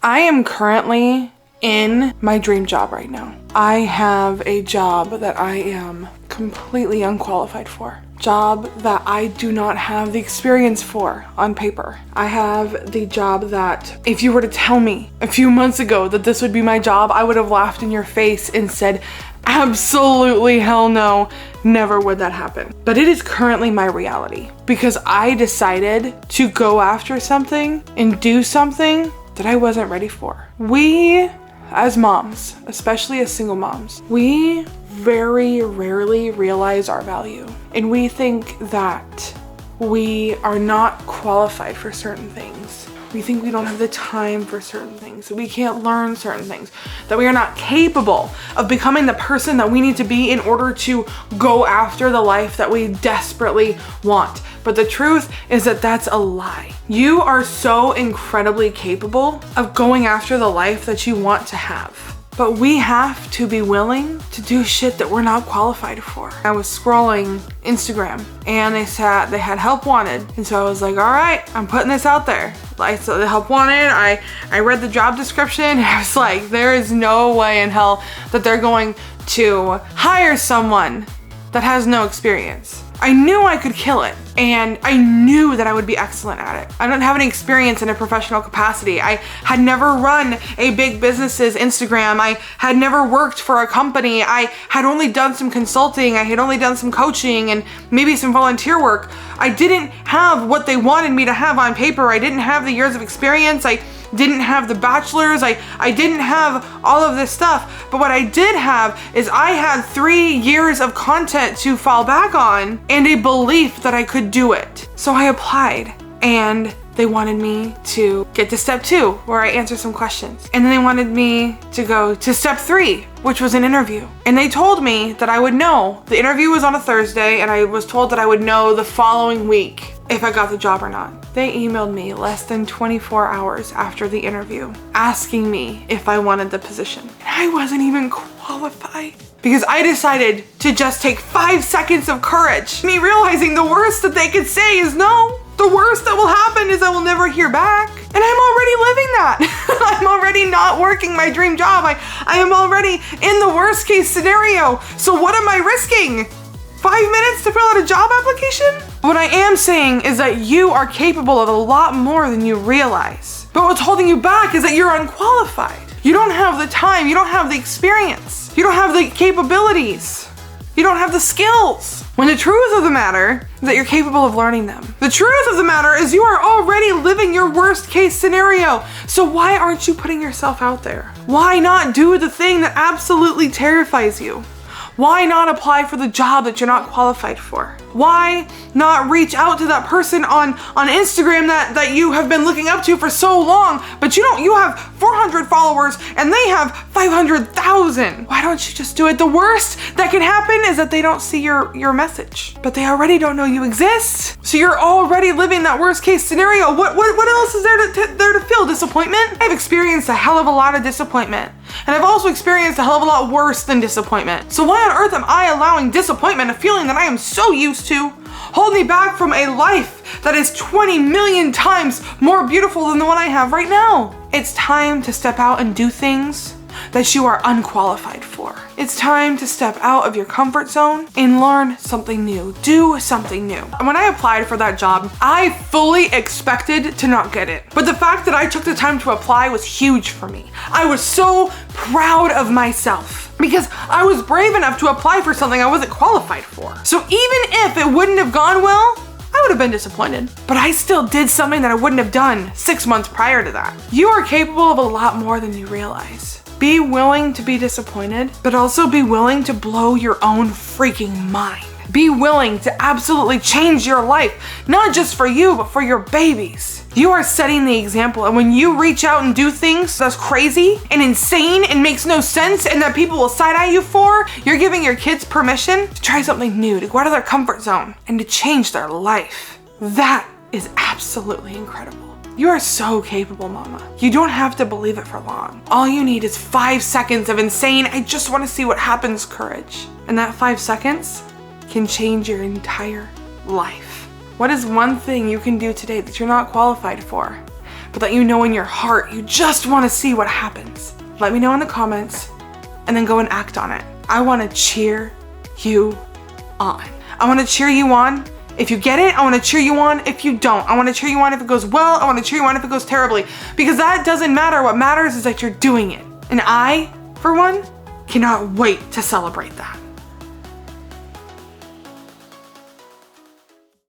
I am currently in my dream job right now. I have a job that I am completely unqualified for. Job that I do not have the experience for on paper. I have the job that if you were to tell me a few months ago that this would be my job, I would have laughed in your face and said, absolutely hell no, never would that happen. But it is currently my reality because I decided to go after something and do something that I wasn't ready for. We, as moms, especially as single moms, we very rarely realize our value. And we think that we are not qualified for certain things. We think we don't have the time for certain things, that we can't learn certain things, that we are not capable of becoming the person that we need to be in order to go after the life that we desperately want. But the truth is that that's a lie. You are so incredibly capable of going after the life that you want to have. But we have to be willing to do shit that we're not qualified for. I was scrolling Instagram and they had help wanted. And so I was like, all right, I'm putting this out there. Like, so the help wanted, I read the job description and I was like, there is no way in hell that they're going to hire someone that has no experience. I knew I could kill it and I knew that I would be excellent at it. I don't have any experience in a professional capacity. I had never run a big business's Instagram. I had never worked for a company. I had only done some consulting. I had only done some coaching and maybe some volunteer work. I didn't have what they wanted me to have on paper. I didn't have the years of experience. I didn't have the bachelor's. I didn't have all of this stuff. But what I did have is I had 3 years of content to fall back on and a belief that I could do it. So I applied and they wanted me to get to step 2 where I answer some questions. And then they wanted me to go to step 3, which was an interview. And they told me that I would know. The interview was on a Thursday and I was told that I would know the following week if I got the job or not. They emailed me less than 24 hours after the interview asking me if I wanted the position. And I wasn't even qualified because I decided to just take 5 seconds of courage. Me realizing the worst that they could say is no. The worst that will happen is I will never hear back. And I'm already living that. I'm already not working my dream job. I am already in the worst case scenario. So what am I risking? 5 minutes to fill out a job application? What I am saying is that you are capable of a lot more than you realize. But what's holding you back is that you're unqualified. You don't have the time, you don't have the experience, you don't have the capabilities, you don't have the skills. When the truth of the matter is that you're capable of learning them. The truth of the matter is you are already living your worst case scenario. So why aren't you putting yourself out there? Why not do the thing that absolutely terrifies you? Why not apply for the job that you're not qualified for? Why not reach out to that person on Instagram that you have been looking up to for so long, but you have 400 followers and they have 500,000. Why don't you just do it? The worst that can happen is that they don't see your message, but they already don't know you exist. So you're already living that worst case scenario. What else is there to feel? Disappointment? I've experienced a hell of a lot of disappointment. And I've also experienced a hell of a lot worse than disappointment. So why on earth am I allowing disappointment, a feeling that I am so used to, hold me back from a life that is 20 million times more beautiful than the one I have right now? It's time to step out and do things that you are unqualified for. It's time to step out of your comfort zone and learn something new. Do something new. When I applied for that job, I fully expected to not get it. But the fact that I took the time to apply was huge for me. I was so proud of myself because I was brave enough to apply for something I wasn't qualified for. So even if it wouldn't have gone well, I would have been disappointed, but I still did something that I wouldn't have done 6 months prior to that. You are capable of a lot more than you realize. Be willing to be disappointed, but also be willing to blow your own freaking mind. Be willing to absolutely change your life, not just for you, but for your babies. You are setting the example, and when you reach out and do things that's crazy and insane and makes no sense and that people will side-eye you for, you're giving your kids permission to try something new, to go out of their comfort zone, and to change their life. That is absolutely incredible. You are so capable, mama. You don't have to believe it for long. All you need is 5 seconds of insane, I just want to see what happens courage. And that 5 seconds can change your entire life. What is one thing you can do today that you're not qualified for, but but that you know in your heart you just want to see what happens. Let me know in the comments and then go and act on it. I want to cheer you on. I want to cheer you on if you get it. I want to cheer you on if you don't. I want to cheer you on if it goes well. I want to cheer you on if it goes terribly, because that doesn't matter. What matters is that you're doing it. And I, for one, cannot wait to celebrate that.